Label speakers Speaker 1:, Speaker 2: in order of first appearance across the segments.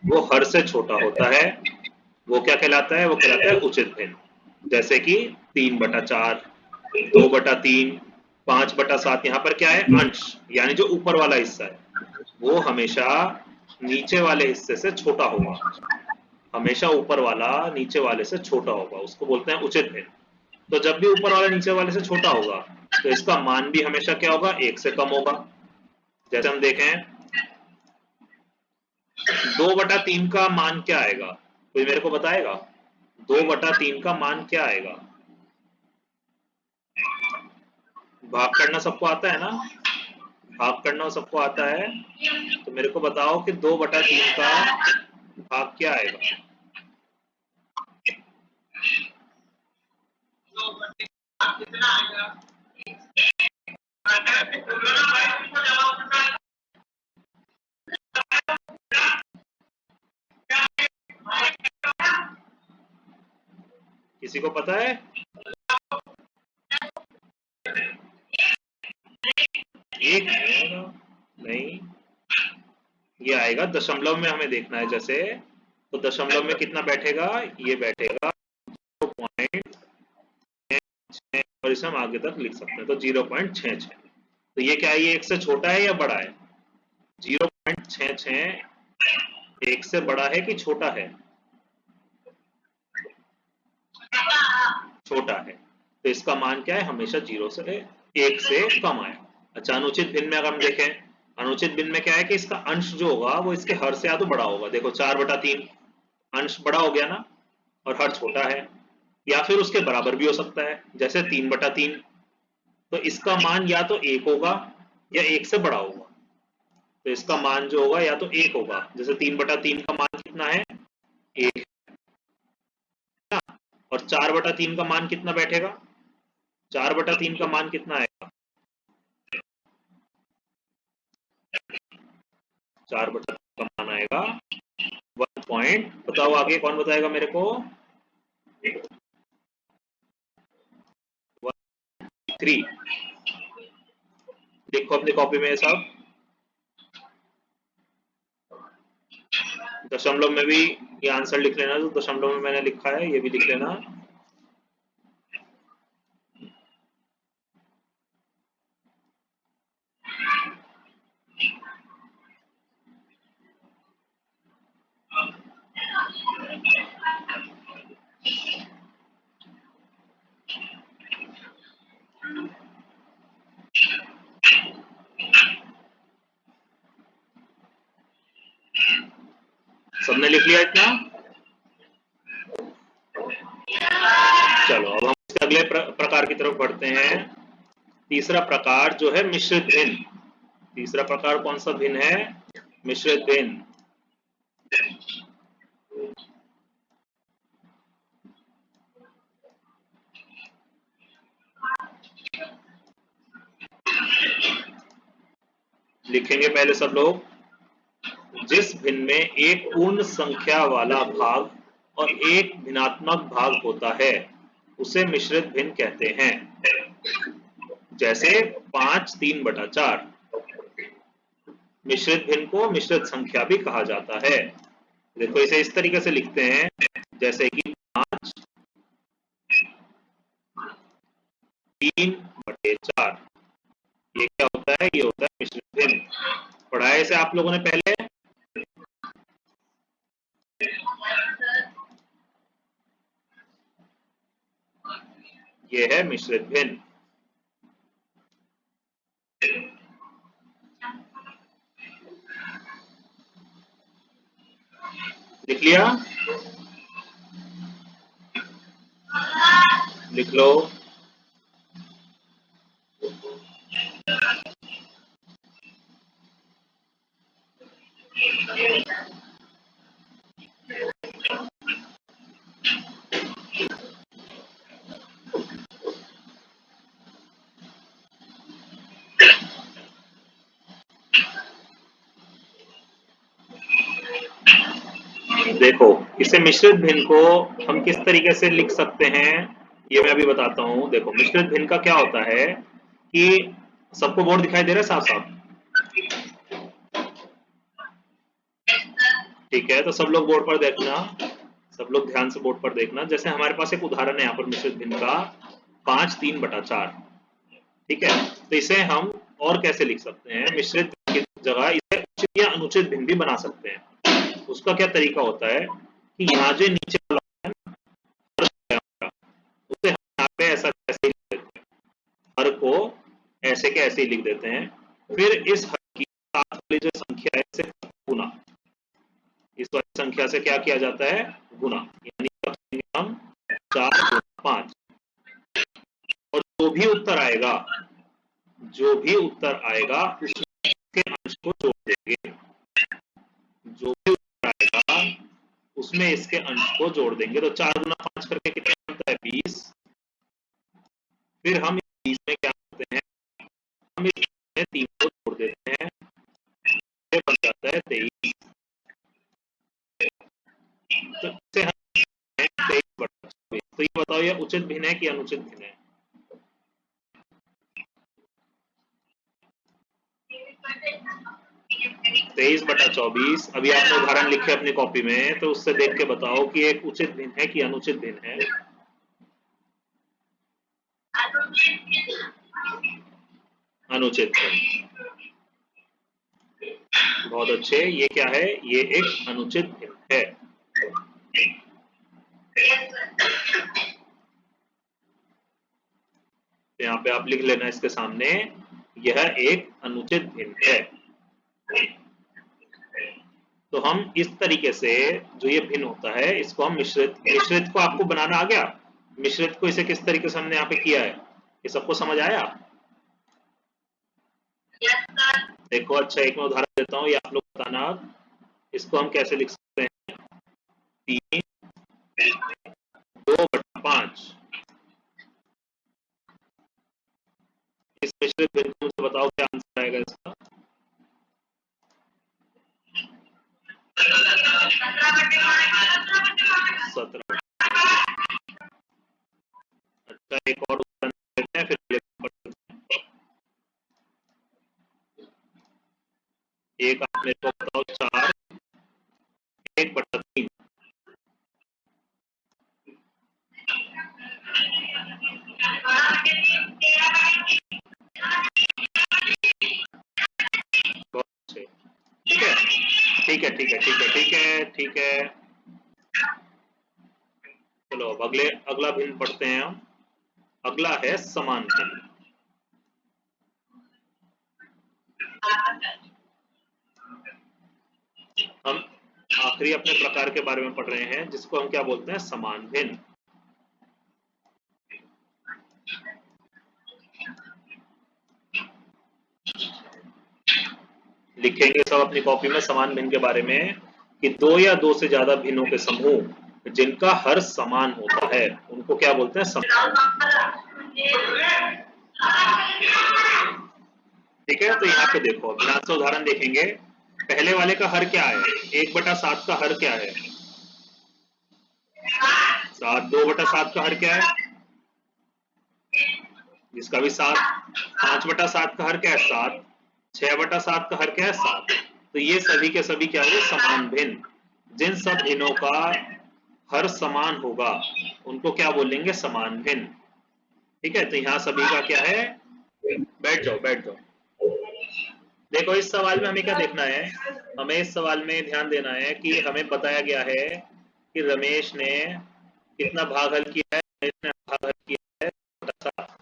Speaker 1: वो हर से छोटा होता है, वो क्या कहलाता है? वो कहलाता है उचित भिन्न। जैसे कि 3/4, 2/3, 5/7। यहाँ पर क्या है? अंश, यानी जो ऊपर वाला हिस्सा है वो हमेशा नीचे वाले हिस्से से छोटा होगा। हमेशा ऊपर वाला नीचे वाले से छोटा होगा, उसको बोलते हैं उचित भिन्न। तो जब भी ऊपर वाला नीचे वाले से छोटा होगा तो इसका मान भी हमेशा क्या होगा? 1 से कम होगा। जैसे हम देखें 2/3 का मान क्या आएगा? कोई मेरे को बताएगा? 2/3 का मान क्या आएगा? भाग करना सबको आता है ना? भाग करना सबको आता है, तो मेरे को बताओ कि 2/3 का भाग क्या आएगा? किसी को पता है? एक नहीं आएगा, नहीं, ये आएगा दशमलव में, हमें देखना है। जैसे तो दशमलव में कितना बैठेगा? ये बैठेगा 0.66, और इसे हम आगे तक लिख सकते हैं, तो 0.66। तो ये क्या है? ये 1 से छोटा है या बड़ा है? 0.66 1 से बड़ा है कि छोटा है? छोटा है। तो इसका मान क्या है? हमेशा 0 से 1 से कम आए। अच्छा, अनुचित भिन्न में अगर हम देखें, अनुचित भिन्न में क्या है कि इसका अंश जो होगा वो इसके हर से या तो बड़ा होगा। देखो 4/3, अंश बड़ा हो गया ना, और हर छोटा है। या फिर उसके बराबर भी हो सकता है, जैसे 3/3। तो इसका मान या तो 1 होगा या 1 से बड़ा होगा। तो इसका मान जो होगा या तो 1 होगा, जैसे 3/3 का मान कितना है? 1 है ना। और 4/3 का मान कितना बैठेगा? 4/3 का मान कितना आएगा? 4/3 का मान आएगा 1 पॉइंट, बताओ आगे कौन बताएगा मेरे को? 3। देखो अपनी कॉपी में सब, दशमलव में भी ये आंसर लिख लेना, जो दशमलव में मैंने लिखा है ये भी लिख लेना। सबने लिख लिया इतना? चलो अब हम इसके अगले प्रकार की तरफ बढ़ते हैं। तीसरा प्रकार जो है मिश्रित भिन्न। तीसरा प्रकार कौन सा भिन्न है? मिश्रित भिन्न। लिखेंगे पहले सब लोग। जिस भिन्न में एक पूर्ण संख्या वाला भाग और एक भिन्नात्मक भाग होता है उसे मिश्रित भिन्न कहते हैं। जैसे 5 3/4। मिश्रित भिन्न को मिश्रित संख्या भी कहा जाता है। देखो इसे इस तरीके से लिखते हैं, जैसे कि 5 3/4। ये क्या होता है? ये होता है मिश्रित भिन्न। पढ़ा है इसे आप लोगों ने पहले? ये है मिश्रित भिन्न। लिख लिया? लिख लो। देखो इसे मिश्रित भिन्न को हम किस तरीके से लिख सकते हैं, ये मैं अभी बताता हूँ। देखो मिश्रित भिन्न का क्या होता है कि सबको बोर्ड दिखाई दे रहा है साफ साफ? ठीक है, तो सब लोग बोर्ड पर देखना, सब लोग ध्यान से बोर्ड पर देखना। जैसे हमारे पास एक उदाहरण है यहाँ पर मिश्रित भिन्न का 5/3/4। ठीक है, तो इसे हम और कैसे लिख सकते हैं, मिश्रित भिन्न की जगह इसे उचित या अनुचित भिन्न भी बना सकते हैं। उसका क्या तरीका होता है कि यहाँ जो नीचे वाला है उसे हम यहाँ पे ऐसा कैसे लिख देते हैं, हर को ऐसे के ऐसे ही लिख देते हैं। फिर इस हर की साथ वाली जो संख्या है इसे गुना, इस वाली संख्या से क्या किया जाता है, गुना, यानी हम 4 गुना 5, और जो भी उत्तर आएगा, जो भी उत्तर आएगा उसके अंश को जोड़ देंगे, जो भी उत्तर आएगा उसमें इसके अंश को जोड़ देंगे। तो 4 गुना 5 करके कितना बनता है, 20। फिर हम 20 में क्या करते हैं, हम इसमें 3 को जोड़ देते हैं, ये बन जाता है 23। तो इसे हम 23/24। तो ये बताओ, ये उचित भिन्न है कि अनुचित भिन्न है? तेईस बटा 24। अभी आपने उदाहरण लिखे अपनी कॉपी में, तो उससे देख के बताओ कि एक उचित भिन्न है कि अनुचित भिन्न है? अनुचित भिन्न। बहुत अच्छे, ये क्या है, ये एक अनुचित भिन्न है। तो यहाँ पे आप लिख लेना इसके सामने, यह एक अनुचित भिन्न है। तो हम इस तरीके से जो ये भिन्न होता है इसको हम मिश्रित को आपको बनाना आ गया, मिश्रित को इसे किस तरीके से हमने यहाँ पे किया है, ये सबको समझ आया? देखो, अच्छा एक मैं उदाहरण देता हूँ, ये आप लोग बताना, इसको हम कैसे लिख सकते हैं, 3/2/5। इस मिश्रित भिन्न को मुझे बताओ क्या आंसर आएगा इसका? 17। अच्छा, एक और उदाहरण देते हैं, फिर एक आप मेरे को बताओ, 4/1/3। बहुत अच्छे, ठीक है, ठीक है, ठीक है, ठीक है, ठीक है, ठीक है। चलो अब अगला भिन्न पढ़ते हैं हम। अगला है समान भिन्न। हम आखिरी अपने प्रकार के बारे में पढ़ रहे हैं, जिसको हम क्या बोलते हैं, समान भिन्न। लिखेंगे सब अपनी कॉपी में समान भिन्न के बारे में कि 2 या 2 से ज्यादा भिन्नों के समूह जिनका हर समान होता है उनको क्या बोलते हैं, समान। ठीक है, तो यहाँ पे देखो, ध्यान से उदाहरण देखेंगे। पहले वाले का हर क्या है, 1/7 का हर क्या है, 7। 2/7 का हर क्या है, जिसका भी 7। 5/7 का हर क्या है, 7। 6/7 का हर क्या है, 7। तो ये सभी के सभी क्या है, समान भिन्न। जिन सब भिन्नों का हर समान होगा उनको क्या बोलेंगे, समान भिन्न। ठीक है, तो यहाँ सभी का क्या है, बैठ जाओ बैठ जाओ। देखो, इस सवाल में हमें क्या देखना है, हमें इस सवाल में ध्यान देना है कि हमें बताया गया है कि रमेश ने कितना भाग हल किया है, भाग हल किया है 7।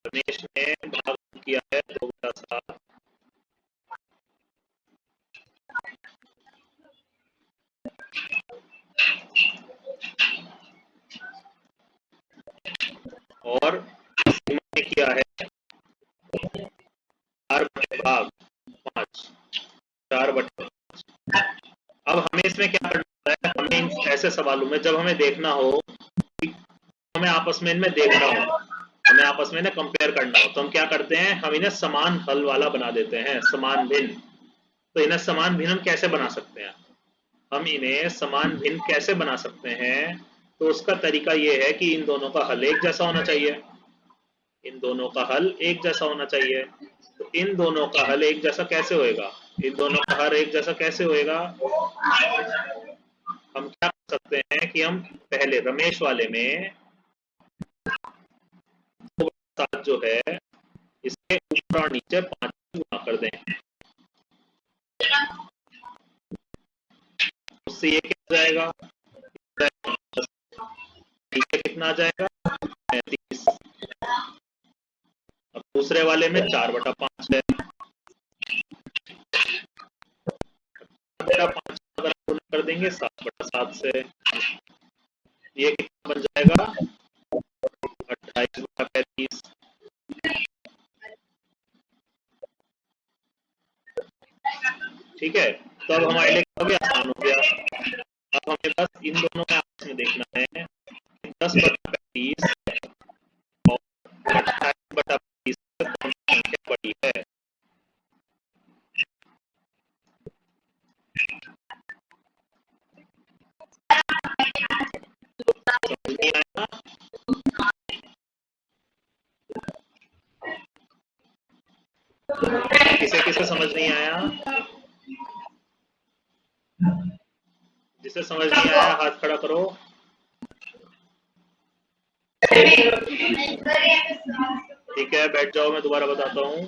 Speaker 1: रमेश ने भाग हल किया है 2/7। और सीमा ने किया है 4/5। 4/5। अब हमें इसमें क्या करना है, हमें ऐसे सवालों में जब हमें देखना हो, हमें आपस में इनमें देखना हो, हमें आपस में ना कंपेयर करना हो, तो हम क्या करते हैं, हम इन्हें समान हल वाला बना देते हैं, समान भिन्न। तो इन्हें समान भिन्न हम कैसे बना सकते हैं, हम इन्हें समान भिन्न कैसे बना सकते हैं, तो उसका तरीका यह है कि इन दोनों का हल एक जैसा होना चाहिए, इन दोनों का हल एक जैसा होना चाहिए। तो इन दोनों का हल एक जैसा कैसे होएगा, इन दोनों का हर एक जैसा कैसे होएगा? हम क्या कर सकते हैं कि हम पहले रमेश वाले में 2/7 जो है इसके ऊपर और नीचे 5 गुना कर दें, उससे ये क्या हो जाएगा? नीचे कितना आ जाएगा? 35। अब दूसरे वाले में 4/5 है, 4/5 अगर गुना कर देंगे 7/7 से, ये कितना बन जाएगा? 28/35। ठीक है, तो अब हमारे लिए क्या हो गया? आसान हो गया। अब हमें बस इन दोनों में आपस में देखना है कि 10/35 और 28/35 कौन सी संख्या बड़ी है। समझ नहीं आया? किसे किसे समझ नहीं आया? जिसे समझ नहीं आया हाथ खड़ा करो। ठीक है, बैठ जाओ, मैं दोबारा बताता हूँ।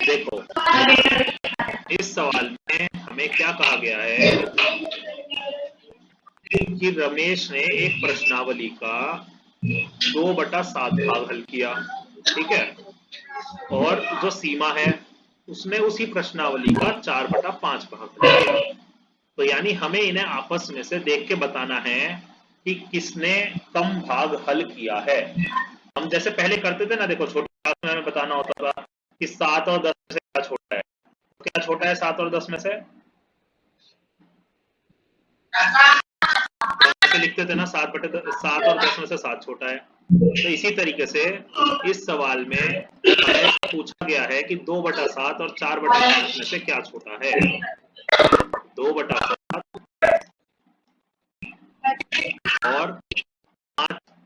Speaker 1: देखो, इस सवाल में हमें क्या कहा गया है कि रमेश ने एक प्रश्नावली का 2/7 भाग हल किया, ठीक है, और जो सीमा है उसने उसी प्रश्नावली का 4/5 भाग हल किया। तो यानी हमें इन्हें आपस में से देख के बताना है कि किसने कम भाग हल किया है। हम जैसे पहले करते थे ना, देखो छोटी क्लास में हमें बताना होता था कि 7 और 10 में से क्या छोटा है। तो क्या छोटा है 7 और 10 में से? ऐसे लिखते थे ना, 7 और 10 में से 7 छोटा है। तो इसी तरीके से इस सवाल में हमें पूछा गया है कि 2/7 और 4/5 में से क्या छोटा है। 2/7 और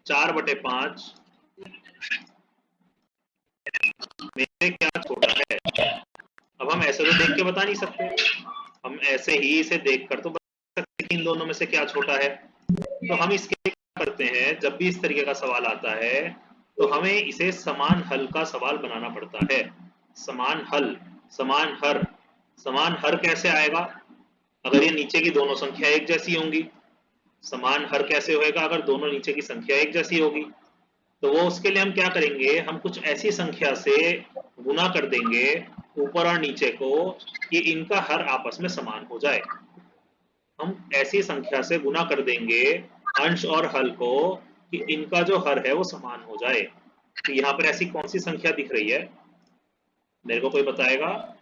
Speaker 1: 4/5 में से क्या छोटा है। अब हम ऐसे तो देख के बता नहीं सकते, हम ऐसे ही इसे देख कर तो बता सकते कि इन दोनों में से क्या छोटा है। तो हम इसके लिए क्या करते हैं, जब भी इस तरीके का सवाल आता है तो हमें इसे समान हल का सवाल बनाना पड़ता है। समान हल, समान हर। समान हर कैसे आएगा? अगर ये नीचे की दोनों संख्या एक जैसी होंगी। समान हर कैसे होएगा? अगर दोनों नीचे की संख्या एक जैसी होगी। तो वो उसके लिए हम क्या करेंगे, हम कुछ ऐसी संख्या से गुना कर देंगे ऊपर और नीचे को कि इनका हर आपस में समान हो जाए। हम ऐसी संख्या से गुना कर देंगे अंश और हल को कि इनका जो हर है वो समान हो जाए। तो यहाँ पर ऐसी कौन सी संख्या दिख रही है, मेरे को कोई बताएगा?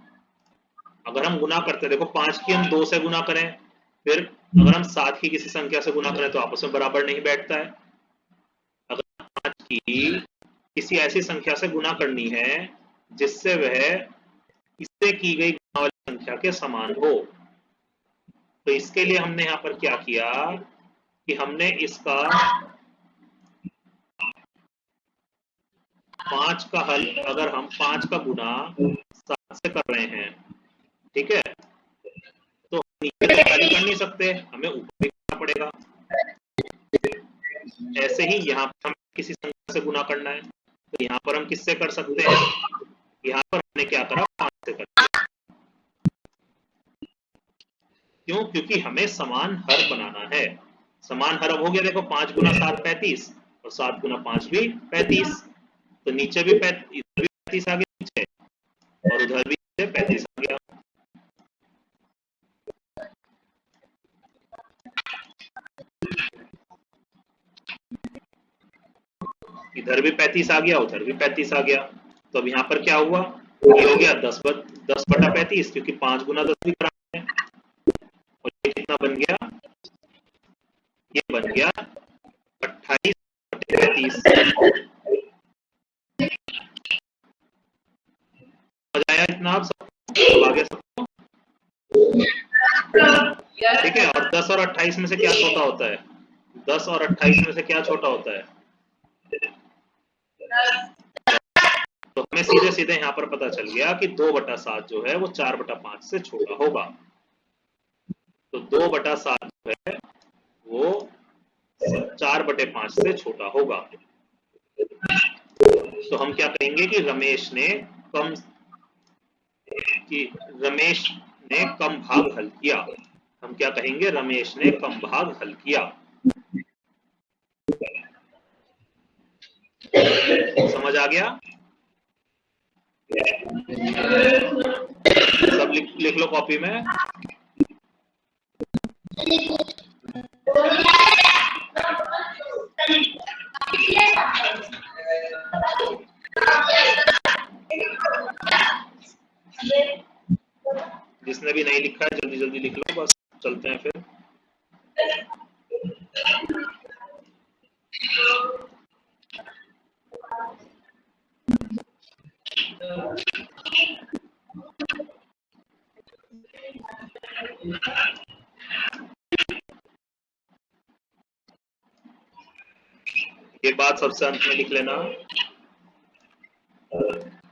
Speaker 1: अगर हम गुना करते, देखो 5 की हम 2 से गुना करें, फिर अगर हम 7 की किसी संख्या से गुना करें तो आपस में बराबर नहीं बैठता है। अगर 5 की किसी ऐसी संख्या से गुना करनी है जिससे वह इससे की गई गुना वाली संख्या के समान हो, तो इसके लिए हमने यहाँ पर क्या किया कि हमने इसका 5 का हल, अगर हम 5 का गुना 7 से कर रहे हैं, ठीक है, तो नीचे तो खाली कर नहीं सकते, हमें ऊपर भी करना पड़ेगा। ऐसे ही यहाँ पर हमें किसी संख्या से गुना करना है, तो यहाँ पर हम किससे कर सकते हैं? यहाँ पर हमने क्या करा, 5 से कर दिया। क्यों? क्योंकि हमें समान हर बनाना है। समान हर अब हो गया, देखो 5 गुना 7 35 और 7 गुना 5 भी 35। तो नीचे भी 35 आ गया नीचे, और उधर भी 35 आ गया। इधर भी 35 आ गया, उधर भी 35 आ गया। तो अब यहाँ पर क्या हुआ, ये हो गया 10/35, क्योंकि 5 गुना 10 भी कराना है। और ये कितना बन गया, ये बन गया 28/35। समझ आया इतना? आप सब आ गया सबको? ठीक है, और 10 और 28 में से क्या छोटा होता है? 10 और 28 में से क्या छोटा होता है? तो हमें सीधे सीधे यहाँ पर पता चल गया कि 2/7 जो है वो 4/5 से छोटा होगा। तो 2/7 जो है वो 4/5 से छोटा होगा। तो हम क्या कहेंगे कि रमेश ने कम भाग हल किया। हम क्या कहेंगे? रमेश ने कम भाग हल किया। समझ आ गया? सब लिख लो कॉपी में। जिसने भी नहीं लिखा है जल्दी जल्दी लिख लो, बस चलते हैं फिर। ये बात सबसे अंत में लिख लेना,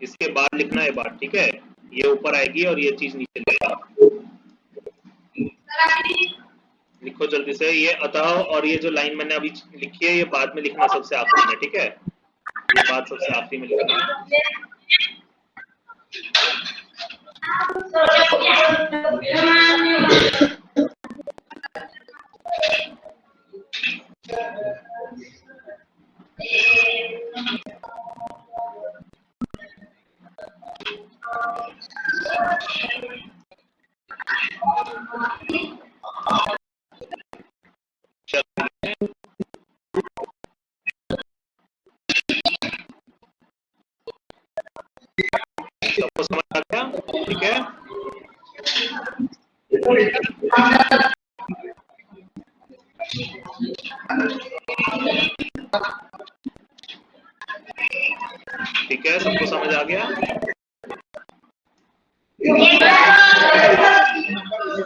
Speaker 1: इसके बाद लिखना है बात, ठीक है? ये ऊपर आएगी और ये चीज नीचे लिखना। लिखो जल्दी से। ये अतः और ये जो लाइन मैंने अभी लिखी है ये बाद में लिखना सबसे आखिरी में, ठीक है? ये बात सबसे आखिरी में लिखना। सबको समझ आ गया? ठीक है, ठीक है, सबको समझ आ गया?